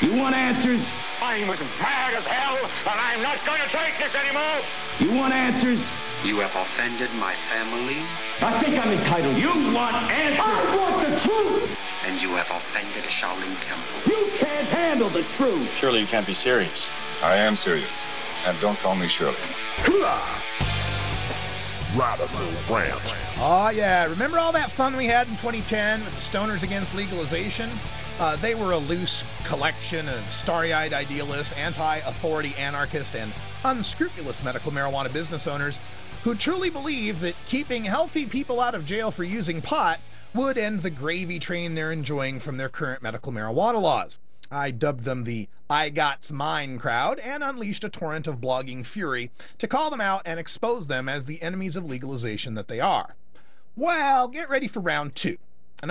You want answers? I'm as mad as hell, and I'm not going to take this anymore. You want answers? You have offended my family. I think I'm entitled. You want answers? I want the truth. And you have offended Shaolin Temple. You can't handle the truth. Surely you can't be serious. I am serious. And don't call me Shirley. Radical Rant. Oh, yeah. Remember all that fun we had in 2010 with the Stoners Against Legalization? They were a loose collection of starry-eyed idealists, anti-authority anarchists, and unscrupulous medical marijuana business owners who truly believed that keeping healthy people out of jail for using pot would end the gravy train they're enjoying from their current medical marijuana laws. I dubbed them the I Got's Mine crowd and unleashed a torrent of blogging fury to call them out and expose them as the enemies of legalization that they are. Well, get ready for round two. An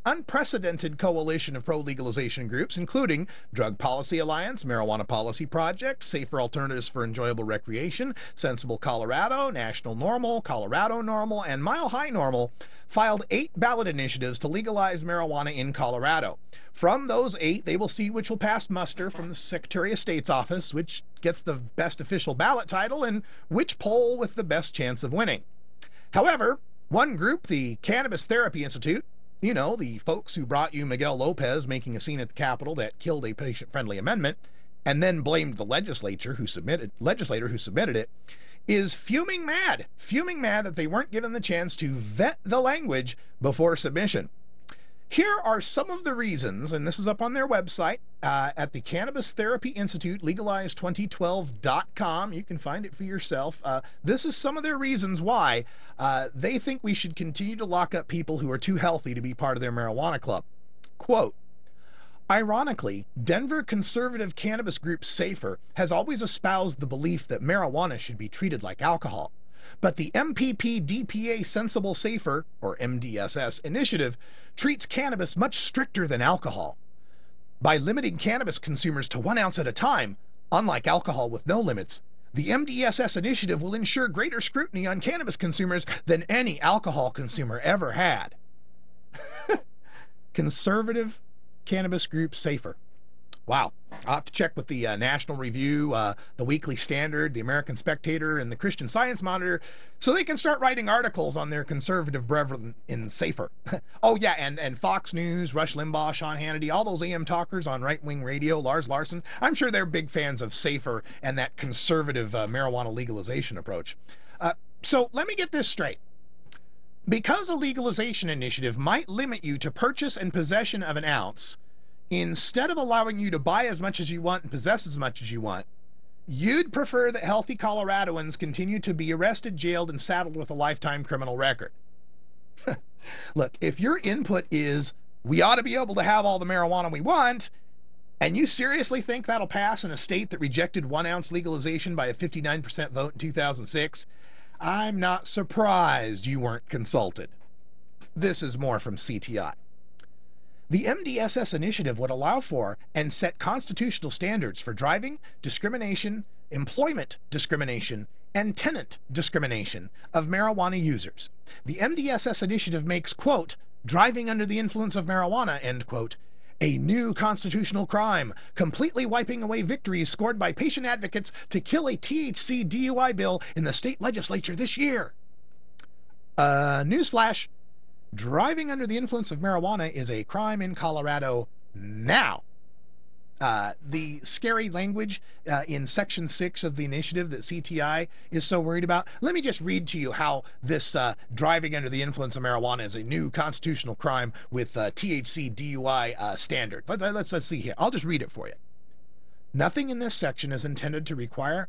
unprecedented coalition of pro-legalization groups, including Drug Policy Alliance, Marijuana Policy Project, Safer Alternatives for Enjoyable Recreation, Sensible Colorado, National Normal, Colorado Normal, and Mile High Normal, filed 8 ballot initiatives to legalize marijuana in Colorado. From those 8, they will see which will pass muster from the Secretary of State's office, which gets the best official ballot title, and which poll with the best chance of winning. However, one group, the Cannabis Therapy Institute, you know, the folks who brought you Miguel Lopez making a scene at the Capitol that killed a patient-friendly amendment, and then blamed the legislator who submitted it, is fuming mad that they weren't given the chance to vet the language before submission. Here are some of the reasons, and this is up on their website at the Cannabis Therapy Institute, legalize2012.com. You can find it for yourself. This is some of their reasons why they think we should continue to lock up people who are too healthy to be part of their marijuana club. Quote, ironically, Denver conservative cannabis group Safer has always espoused the belief that marijuana should be treated like alcohol. But the MPP-DPA Sensible Safer, or MDSS, initiative treats cannabis much stricter than alcohol. By limiting cannabis consumers to 1 ounce at a time, unlike alcohol with no limits, the MDSS initiative will ensure greater scrutiny on cannabis consumers than any alcohol consumer ever had. Conservative cannabis group Safer. Wow. I'll have to check with the National Review, the Weekly Standard, the American Spectator, and the Christian Science Monitor so they can start writing articles on their conservative brethren in Safer. Oh, yeah, and Fox News, Rush Limbaugh, Sean Hannity, all those AM talkers on right-wing radio, Lars Larson, I'm sure they're big fans of Safer and that conservative marijuana legalization approach. So let me get this straight. Because a legalization initiative might limit you to purchase and possession of an ounce, instead of allowing you to buy as much as you want and possess as much as you want, you'd prefer that healthy Coloradoans continue to be arrested, jailed, and saddled with a lifetime criminal record. Look, if your input is, we ought to be able to have all the marijuana we want, and you seriously think that'll pass in a state that rejected 1 ounce legalization by a 59% vote in 2006, I'm not surprised you weren't consulted. This is more from CTI. The MDSS initiative would allow for and set constitutional standards for driving discrimination, employment discrimination, and tenant discrimination of marijuana users. The MDSS initiative makes, quote, driving under the influence of marijuana, end quote, a new constitutional crime, completely wiping away victories scored by patient advocates to kill a THC DUI bill in the state legislature this year. Newsflash. Driving under the influence of marijuana is a crime in Colorado now. The scary language in Section 6 of the initiative that CTI is so worried about. Let me just read to you how this driving under the influence of marijuana is a new constitutional crime with THC DUI standard. Let's see here. I'll just read it for you. Nothing in this section is intended to require,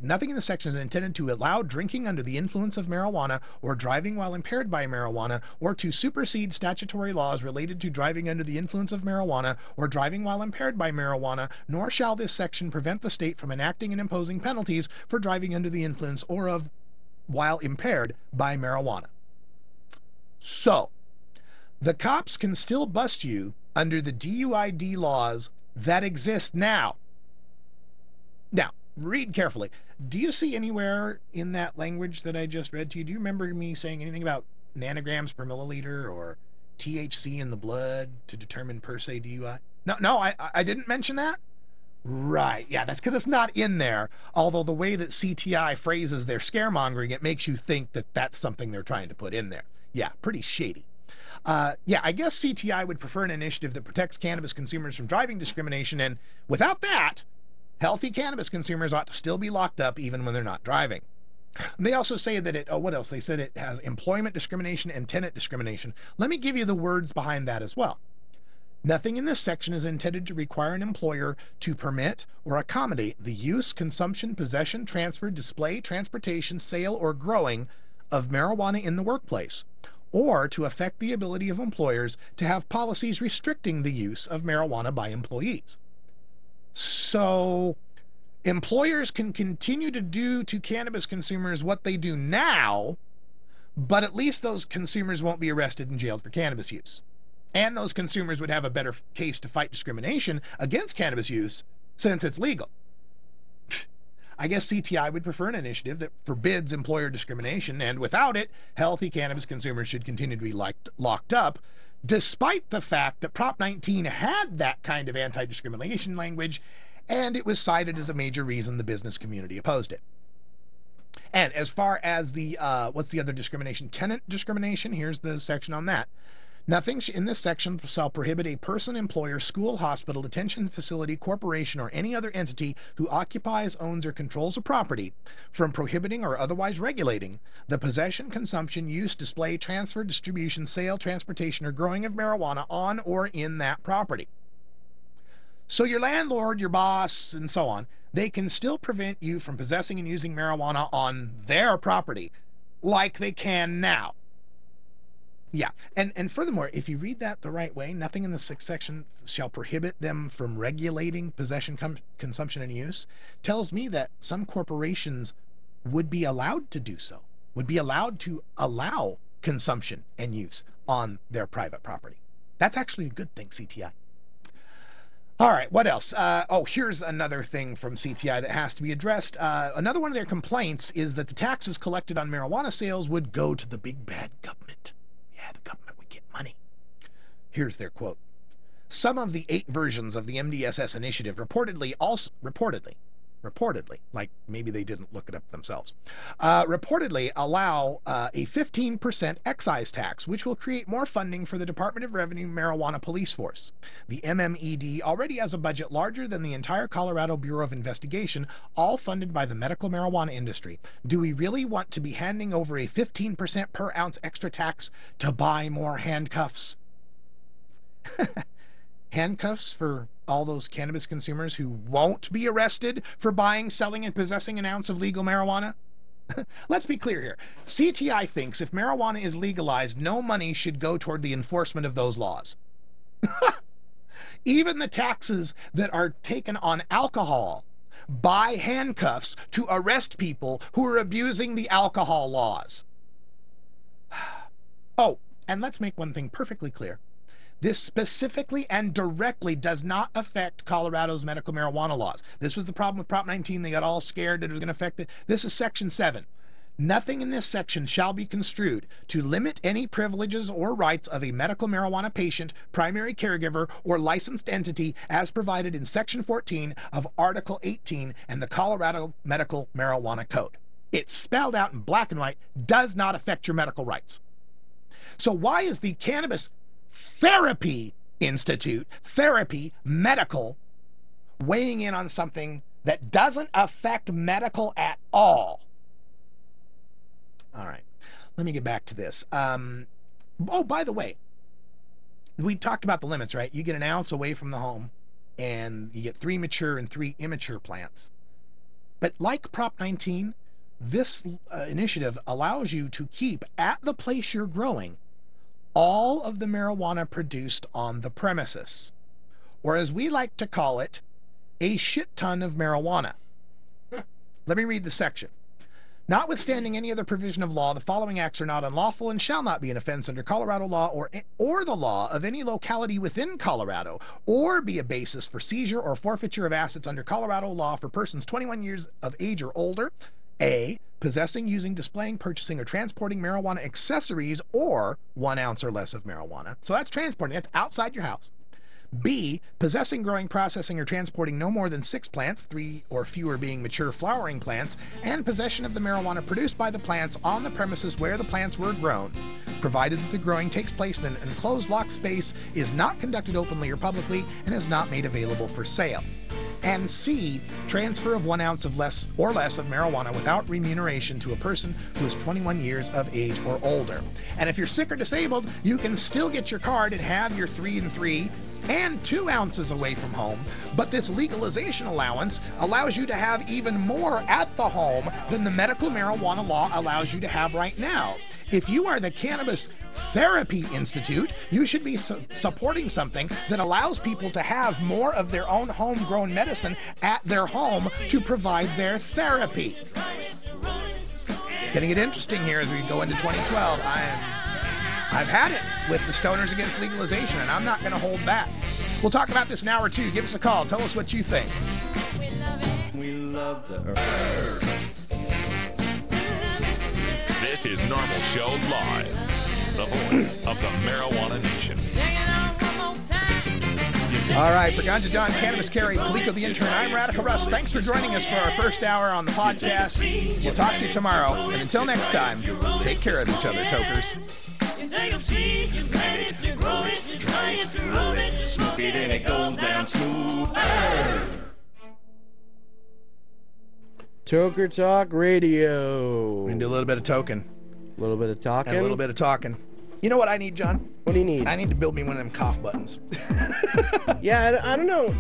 nothing in this section is intended to allow drinking under the influence of marijuana or driving while impaired by marijuana or to supersede statutory laws related to driving under the influence of marijuana or driving while impaired by marijuana, nor shall this section prevent the state from enacting and imposing penalties for driving under the influence or of while impaired by marijuana. So, the cops can still bust you under the DUID laws that exist now. Now, read carefully. Do you see anywhere in that language that I just read to you, do you remember me saying anything about nanograms per milliliter or THC in the blood to determine per se DUI? No, I didn't mention that. Right. Yeah, that's because it's not in there. Although the way that CTI phrases their scaremongering, it makes you think that that's something they're trying to put in there. Yeah, pretty shady. Yeah, I guess CTI would prefer an initiative that protects cannabis consumers from driving discrimination, and without that, healthy cannabis consumers ought to still be locked up even when they're not driving. And they also say that what else? They said it has employment discrimination and tenant discrimination. Let me give you the words behind that as well. Nothing in this section is intended to require an employer to permit or accommodate the use, consumption, possession, transfer, display, transportation, sale, or growing of marijuana in the workplace, or to affect the ability of employers to have policies restricting the use of marijuana by employees. So employers can continue to do to cannabis consumers what they do now, but at least those consumers won't be arrested and jailed for cannabis use. And those consumers would have a better case to fight discrimination against cannabis use since it's legal. I guess CTI would prefer an initiative that forbids employer discrimination, and without it, healthy cannabis consumers should continue to be locked up, despite the fact that Prop 19 had that kind of anti-discrimination language, and it was cited as a major reason the business community opposed it. And as far as the, what's the other discrimination? Tenant discrimination, here's the section on that. Nothing in this section shall prohibit a person, employer, school, hospital, detention facility, corporation, or any other entity who occupies, owns, or controls a property from prohibiting or otherwise regulating the possession, consumption, use, display, transfer, distribution, sale, transportation, or growing of marijuana on or in that property. So your landlord, your boss, and so on, they can still prevent you from possessing and using marijuana on their property like they can now. Yeah, and furthermore, if you read that the right way, nothing in the sixth section shall prohibit them from regulating possession, consumption, and use, tells me that some corporations would be allowed to do so, would be allowed to allow consumption and use on their private property. That's actually a good thing, CTI. All right, what else? Oh, here's another thing from CTI that has to be addressed. Another one of their complaints is that the taxes collected on marijuana sales would go to the big bad government. Yeah, the government would get money. Here's their quote. Some of the 8 versions of the MDSS initiative reportedly, like maybe they didn't look it up themselves, reportedly allow a 15% excise tax, which will create more funding for the Department of Revenue marijuana police force. The MMED already has a budget larger than the entire Colorado Bureau of Investigation, all funded by the medical marijuana industry. Do we really want to be handing over a 15% per ounce extra tax to buy more handcuffs? Handcuffs for all those cannabis consumers who won't be arrested for buying, selling, and possessing an ounce of legal marijuana? Let's be clear here. CTI thinks if marijuana is legalized, no money should go toward the enforcement of those laws. Even the taxes that are taken on alcohol buy handcuffs to arrest people who are abusing the alcohol laws. Oh, and let's make one thing perfectly clear. This specifically and directly does not affect Colorado's medical marijuana laws. This was the problem with Prop 19. They got all scared that it was going to affect it. This is Section 7. Nothing in this section shall be construed to limit any privileges or rights of a medical marijuana patient, primary caregiver, or licensed entity as provided in Section 14 of Article 18 and the Colorado Medical Marijuana Code. It's spelled out in black and white, does not affect your medical rights. So why is the Cannabis Therapy Institute, therapy, medical, weighing in on something that doesn't affect medical at all? All right, let me get back to this. Oh, by the way, we talked about the limits, right? You get an ounce away from the home, and you get 3 mature and 3 immature plants. But like Prop 19, this initiative allows you to keep at the place you're growing all of the marijuana produced on the premises, or as we like to call it, a shit ton of marijuana. Let me read the section. Notwithstanding any other provision of law, the following acts are not unlawful and shall not be an offense under Colorado law or the law of any locality within Colorado, or be a basis for seizure or forfeiture of assets under Colorado law for persons 21 years of age or older. A, possessing, using, displaying, purchasing, or transporting marijuana accessories or 1 ounce or less of marijuana. So that's transporting, that's outside your house. B, B, possessing, growing, processing, or transporting no more than 6 plants, 3 or fewer being mature flowering plants, and possession of the marijuana produced by the plants on the premises where the plants were grown, provided that the growing takes place in an enclosed locked space, is not conducted openly or publicly, and is not made available for sale. And C, transfer of 1 ounce of less of marijuana without remuneration to a person who is 21 years of age or older. And if you're sick or disabled, you can still get your card and have your 3 and 3 and 2 ounces away from home, but this legalization allowance allows you to have even more at the home than the medical marijuana law allows you to have right now. If you are the Cannabis Therapy Institute, you should be supporting something that allows people to have more of their own homegrown medicine at their home to provide their therapy. It's going to get interesting here as we go into 2012. I've had it with the Stoners Against Legalization, and I'm not going to hold back. We'll talk about this in hour 2. Give us a call. Tell us what you think. We love the earth. This is Normal Show Live, the voice of the Marijuana Nation. All right, for Ganja Don, Cannabis Carry, Kalinka the Intern, I'm Radical Russ. Thanks for joining us for our first hour on the podcast. We'll talk to you tomorrow. And until next time, take care of each other, tokers. Take a seed, you plant it, grow it, dry it, roll it, smoke it, and it goes down smooth. Toker Talk Radio. We're going to do a little bit of token. A little bit of talking. And a little bit of talking. You know what I need, John? What do you need? I need to build me one of them cough buttons. Yeah, I don't know.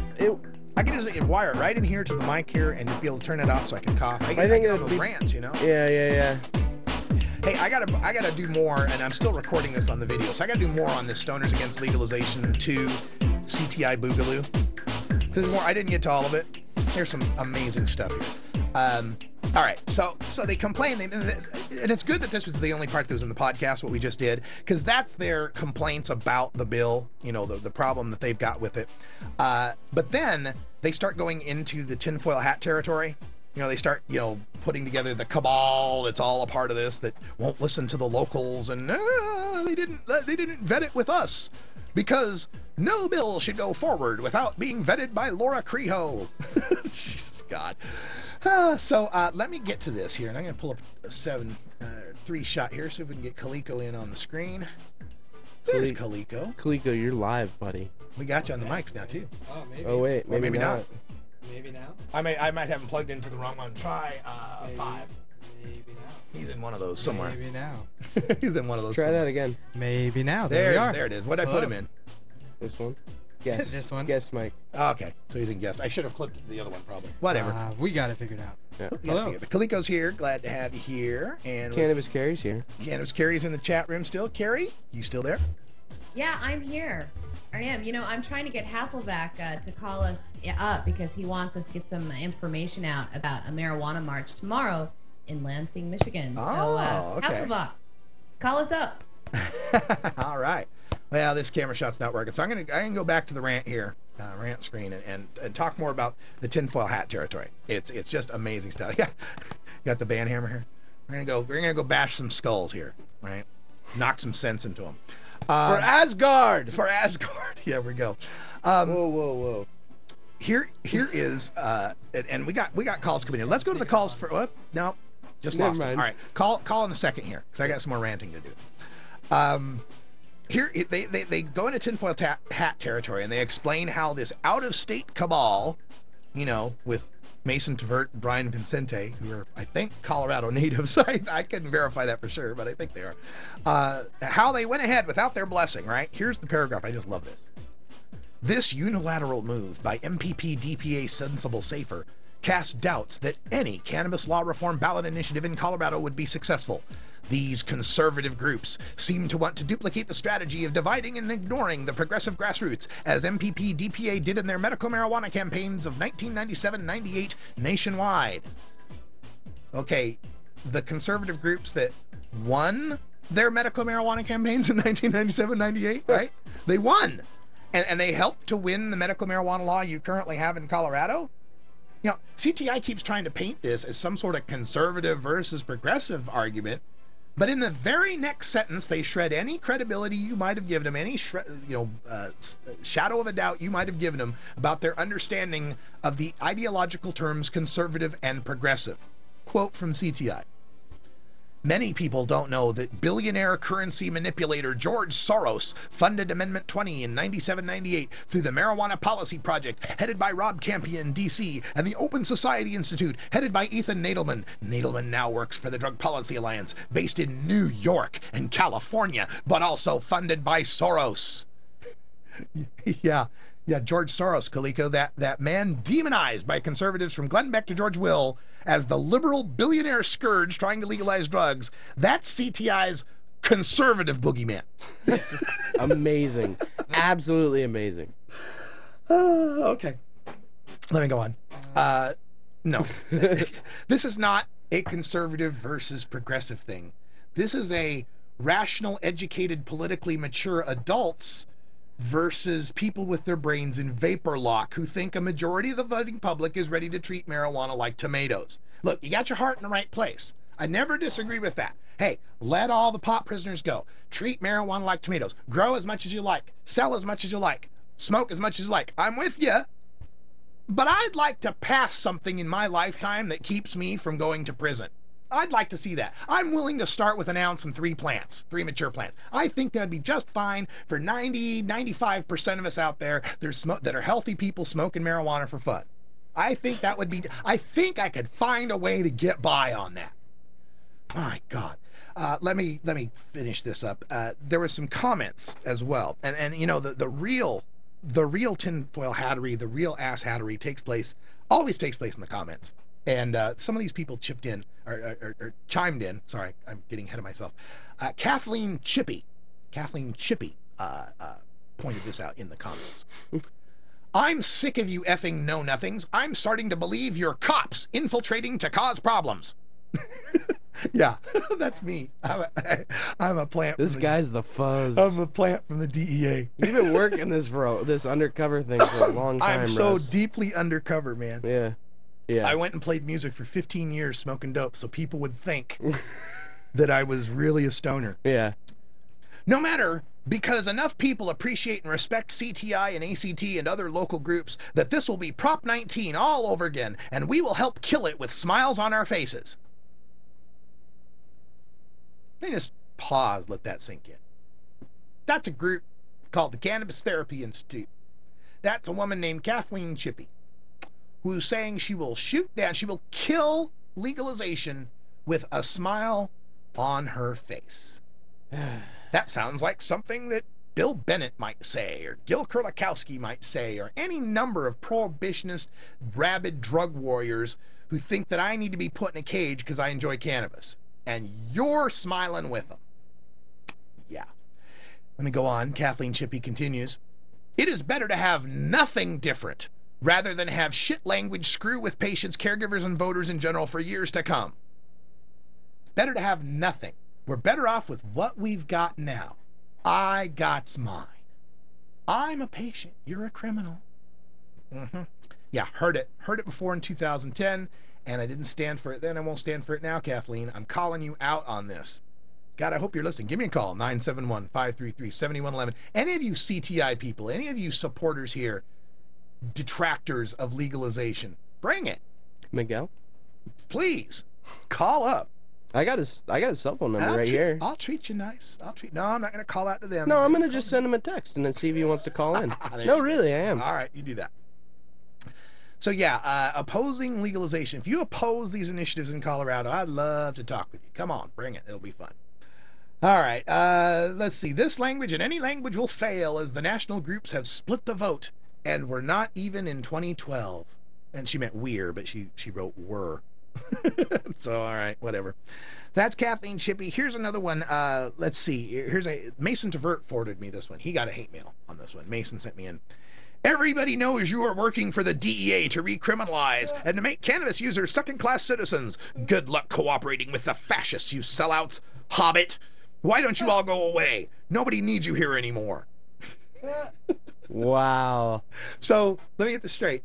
I can just wire it right in here to the mic here and just be able to turn it off so I can cough. I think get all it'd those be rants, you know? Yeah. Hey, I gotta do more, and I'm still recording this on the video, so I gotta do more on this Stoners Against Legalization 2 CTI Boogaloo. There's more. I didn't get to all of it. There's some amazing stuff here. All right, so they complain, and it's good that this was the only part that was in the podcast, what we just did, because that's their complaints about the bill, you know, the problem that they've got with it. But then they start going into the tinfoil hat territory. You know, they start, you know, putting together the cabal that's all a part of this that won't listen to the locals, and they didn't vet it with us because no bill should go forward without being vetted by Laura Creho. Jesus God. So let me get to this here, and I'm going to pull up a 7-3 shot here, so if we can get Kaliko in on the screen. There's Kaliko. Kaliko, you're live, buddy. We got you on the mics now too. Oh, maybe. Oh wait, maybe not. Maybe now. I might have him plugged into the wrong one. Try 5. Maybe now. He's in one of those somewhere. Maybe now. He's in one of those. Try somewhere. that again. Maybe now. There There it is. What did I put him in? This one. Guess. This one? Guess, Mike. Oh, okay, so he's in guest. I should have clipped the other one probably. Whatever. We got it figured out. Yeah. Hello. But Kaliko's here. Glad to have you here. And Cannabis Carry's here. Cannabis Carrie's in the chat room still. Carrie, you still there? Yeah, I'm here. I am. You know, I'm trying to get Hasselback to call us up because he wants us to get some information out about a marijuana march tomorrow in Lansing, Michigan. Oh, okay. Hasselback, call us up. All right. Well, this camera shot's not working, so I can go back to the rant here, rant screen, and talk more about the tinfoil hat territory. It's just amazing stuff. Yeah, got the band hammer here. We're gonna go bash some skulls here, right? Knock some sense into them. For Asgard. For Asgard. Yeah, we go. Whoa. Here is and we got calls coming in. Let's go to the calls for what? No, just Never lost it. mind. All right, call in a second here because I got some more ranting to do. Here they go into tinfoil hat territory and they explain how this out-of-state cabal, you know, with Mason Tvert and Brian Vincente, who are, I think, Colorado natives. I couldn't verify that for sure, but I think they are. How they went ahead without their blessing, right? Here's the paragraph. I just love this. This unilateral move by MPP DPA Sensible Safer casts doubts that any cannabis law reform ballot initiative in Colorado would be successful. These conservative groups seem to want to duplicate the strategy of dividing and ignoring the progressive grassroots, as MPP DPA did in their medical marijuana campaigns of 1997-98 nationwide. Okay, the conservative groups that won their medical marijuana campaigns in 1997-98, right? They won. And they helped to win the medical marijuana law you currently have in Colorado? You know, CTI keeps trying to paint this as some sort of conservative versus progressive argument, But in the very next sentence, they shred any credibility you might have given them, any shadow of a doubt you might have given them about their understanding of the ideological terms conservative and progressive. Quote from CTI. Many people don't know that billionaire currency manipulator George Soros funded Amendment 20 in 97-98 through the Marijuana Policy Project, headed by Rob Campion in D.C., and the Open Society Institute, headed by Ethan Nadelman. Nadelman now works for the Drug Policy Alliance, based in New York and California, but also funded by Soros. Yeah, George Soros, Kaliko, that man demonized by conservatives from Glenn Beck to George Will as the liberal billionaire scourge trying to legalize drugs. That's CTI's conservative boogeyman. That's amazing. Absolutely amazing. Okay. Let me go on. No. This is not a conservative versus progressive thing. This is a rational, educated, politically mature adults versus people with their brains in vapor lock who think a majority of the voting public is ready to treat marijuana like tomatoes. Look, you got your heart in the right place. I never disagree with that. Hey, let all the pot prisoners go. Treat marijuana like tomatoes. Grow as much as you like. Sell as much as you like. Smoke as much as you like. I'm with you. But I'd like to pass something in my lifetime that keeps me from going to prison. I'd like to see that. I'm willing to start with an ounce and 3 plants, 3 mature plants. I think that'd be just fine for 95% of us out there that are healthy people smoking marijuana for fun. I think that would be, I think I could find a way to get by on that. My God. Let me finish this up. There were some comments as well. And you know, the real Tinfoil Hattery, the real Asshattery always takes place in the comments. And some of these people chipped in, or chimed in. Sorry, I'm getting ahead of myself. Kathleen Chippi pointed this out in the comments. I'm sick of you effing know-nothings. I'm starting to believe you're cops infiltrating to cause problems. Yeah, that's me. I'm a plant. This guy's the fuzz. I'm a plant from the DEA. You've been working this undercover thing for a long time, I'm so Russ. deeply undercover, man. Yeah. Yeah. I went and played music for 15 years smoking dope so people would think that I was really a stoner. Yeah. No matter, because enough people appreciate and respect CTI and ACT and other local groups that this will be Prop 19 all over again, and we will help kill it with smiles on our faces. Let me just pause, let that sink in. That's a group called the Cannabis Therapy Institute. That's a woman named Kathleen Chippi, who's saying she will kill legalization with a smile on her face. That sounds like something that Bill Bennett might say, or Gil Kurlikowski might say, or any number of prohibitionist, rabid drug warriors who think that I need to be put in a cage because I enjoy cannabis. And you're smiling with them. Yeah. Let me go on. Kathleen Chippi continues. It is better to have nothing different rather than have shit language screw with patients, caregivers, and voters in general for years to come. It's better to have nothing. We're better off with what we've got now. I got's mine. I'm a patient. You're a criminal. Yeah, heard it. Heard it before in 2010, and I didn't stand for it then. I won't stand for it now, Kathleen. I'm calling you out on this. God, I hope you're listening. Give me a call, 971-533-7111. Any of you CTI people, any of you supporters here, detractors of legalization, bring it. Miguel? Please, call up. I got his cell phone number right here. I'll treat you nice. No, I'm not going to call out to them. No, I'm going to just send him a text and then see if he wants to call in. No, really, I am. All right, you do that. So yeah, opposing legalization. If you oppose these initiatives in Colorado, I'd love to talk with you. Come on, bring it. It'll be fun. All right, let's see. This language and any language will fail as the national groups have split the vote, and we're not even in 2012. And she meant we're, but she wrote were. So, all right, whatever. That's Kathleen Chippi. Here's another one. Let's see. Here's Mason Tvert forwarded me this one. He got a hate mail on this one. Mason sent me in. Everybody knows you are working for the DEA to recriminalize and to make cannabis users second-class citizens. Good luck cooperating with the fascists, you sellouts. Hobbit. Why don't you all go away? Nobody needs you here anymore. Wow. So, let me get this straight.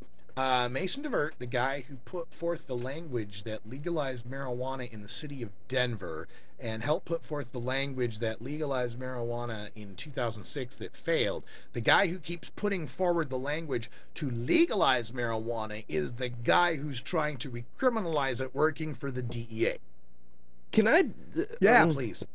Mason DeVert, the guy who put forth the language that legalized marijuana in the city of Denver and helped put forth the language that legalized marijuana in 2006 that failed, the guy who keeps putting forward the language to legalize marijuana is the guy who's trying to recriminalize it, working for the DEA. Can I? Yeah, please.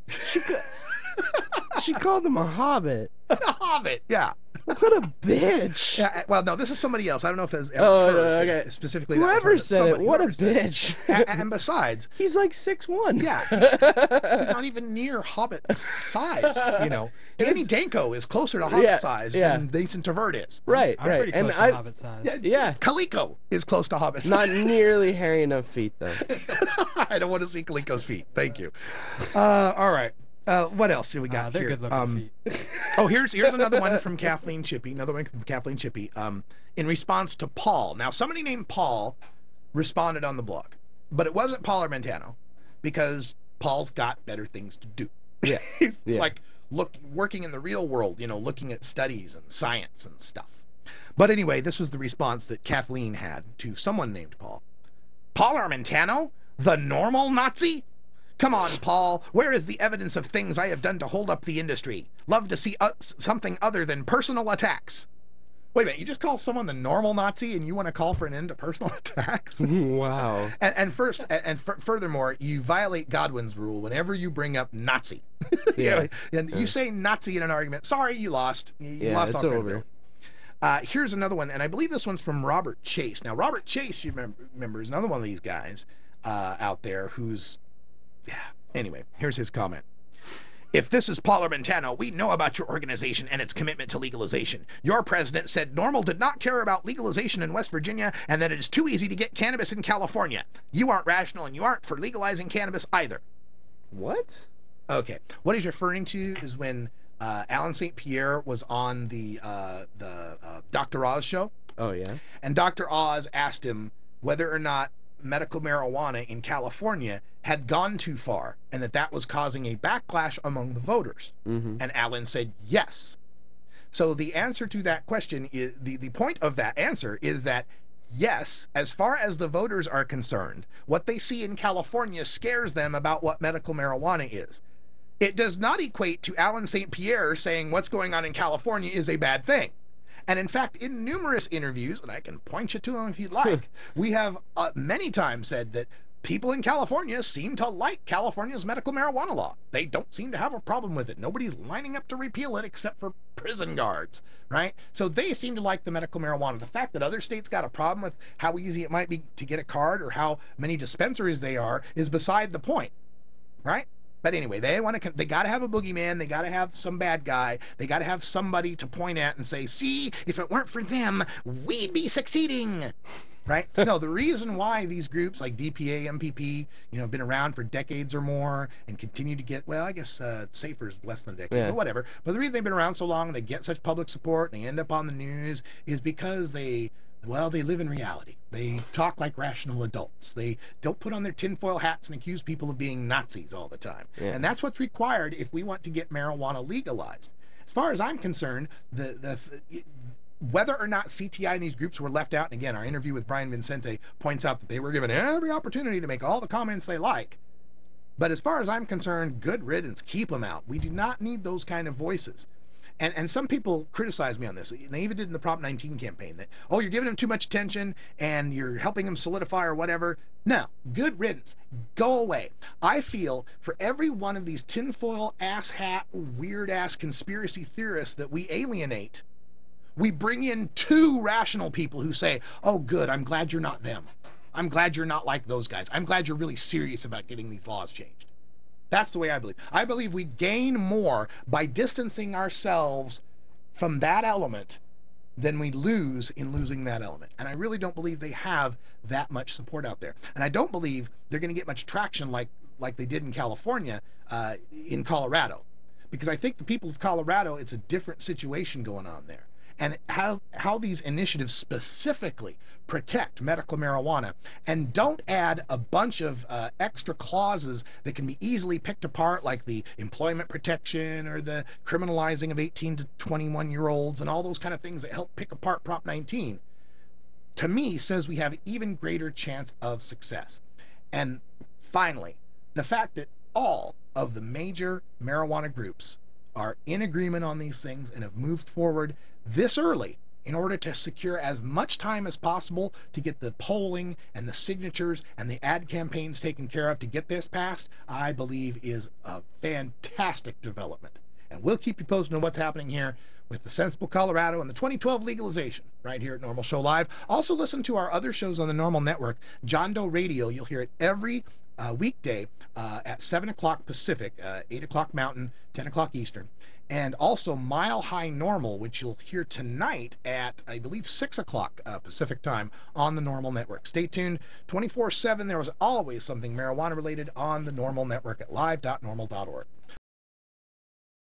She called him a hobbit. A hobbit, yeah. What a bitch. Yeah, well, no, this is somebody else. I don't know if it's okay. Specifically. Whoever said it, what a bitch. And besides, he's like 6'1". Yeah, he's not even near hobbit sized. You know, Danny Danko is closer to hobbit sized than Mason DeVert is. Right, I'm pretty close to hobbit size. Yeah, Kaliko is close to hobbit size. Not nearly hairy enough feet though. I don't want to see Kaliko's feet. Thank you. All right. What else do we got they're here? good looking feet. Oh, here's another one from Kathleen Chippi. Another one from Kathleen Chippi. In response to Paul. Now, somebody named Paul responded on the blog, but it wasn't Paul Armentano, because Paul's got better things to do. Yeah, He's like working in the real world, you know, looking at studies and science and stuff. But anyway, this was the response that Kathleen had to someone named Paul. Paul Armentano, the normal Nazi? Come on, Paul. Where is the evidence of things I have done to hold up the industry? Love to see something other than personal attacks. Wait a minute, you just call someone the normal Nazi and you want to call for an end to personal attacks? Wow. And furthermore, you violate Godwin's rule whenever you bring up Nazi. Yeah. You say Nazi in an argument. Sorry, you lost. You lost it's all over. Here's another one, and I believe this one's from Robert Chase. Now, Robert Chase, you remember, is another one of these guys out there who's... Yeah. Anyway, here's his comment. If this is Paul Armentano, we know about your organization and its commitment to legalization. Your president said NORML did not care about legalization in West Virginia and that it is too easy to get cannabis in California. You aren't rational and you aren't for legalizing cannabis either. What? Okay. What he's referring to is when Alan St Pierre was on the Dr. Oz show. Oh, yeah. And Dr. Oz asked him whether or not medical marijuana in California had gone too far and that was causing a backlash among the voters. Mm-hmm. And Alan said yes. So the answer to that question is, the point of that answer is that yes, as far as the voters are concerned, what they see in California scares them about what medical marijuana is. It does not equate to Alan St. Pierre saying what's going on in California is a bad thing. And in fact, in numerous interviews, and I can point you to them if you'd like, we have many times said that people in California seem to like California's medical marijuana law. They don't seem to have a problem with it. Nobody's lining up to repeal it except for prison guards, right? So they seem to like the medical marijuana. The fact that other states got a problem with how easy it might be to get a card or how many dispensaries they are is beside the point, right? But anyway, they got to have a boogeyman. They got to have some bad guy. They got to have somebody to point at and say, see, if it weren't for them, we'd be succeeding. Right? No, the reason why these groups like DPA, MPP, have been around for decades or more and continue to get, well, I guess Safer's less than a decade, but whatever. But the reason they've been around so long, they get such public support, and they end up on the news, is because they live in reality. They talk like rational adults. They don't put on their tinfoil hats and accuse people of being Nazis all the time. Yeah. And that's what's required if we want to get marijuana legalized. As far as I'm concerned, whether or not CTI and these groups were left out, and again, our interview with Brian Vincente points out that they were given every opportunity to make all the comments they like. But as far as I'm concerned, good riddance, keep them out. We do not need those kind of voices. And some people criticize me on this. They even did in the Prop 19 campaign that, oh, you're giving them too much attention and you're helping them solidify or whatever. No, good riddance. Go away. I feel for every one of these tinfoil ass hat, weird ass conspiracy theorists that we alienate, we bring in two rational people who say, oh, good, I'm glad you're not them. I'm glad you're not like those guys. I'm glad you're really serious about getting these laws changed. That's the way I believe. I believe we gain more by distancing ourselves from that element than we lose in losing that element. And I really don't believe they have that much support out there. And I don't believe they're going to get much traction like they did in California, in Colorado. Because I think the people of Colorado, it's a different situation going on there. And how these initiatives specifically protect medical marijuana and don't add a bunch of extra clauses that can be easily picked apart, like the employment protection or the criminalizing of 18 to 21-year-olds and all those kind of things that help pick apart Prop 19. to me, says we have even greater chance of success. And finally, the fact that all of the major marijuana groups are in agreement on these things and have moved forward this early in order to secure as much time as possible to get the polling and the signatures and the ad campaigns taken care of to get this passed, I believe is a fantastic development. And we'll keep you posted on what's happening here with the Sensible Colorado and the 2012 legalization right here at Normal Show Live. Also listen to our other shows on the Normal Network. John Doe Radio, you'll hear it every weekday at 7 o'clock Pacific, 8 o'clock Mountain, 10 o'clock Eastern. And also Mile High Normal, which you'll hear tonight at, I believe, 6 o'clock Pacific time on the Normal Network. Stay tuned 24/7. There was always something marijuana related on the Normal Network at live.normal.org.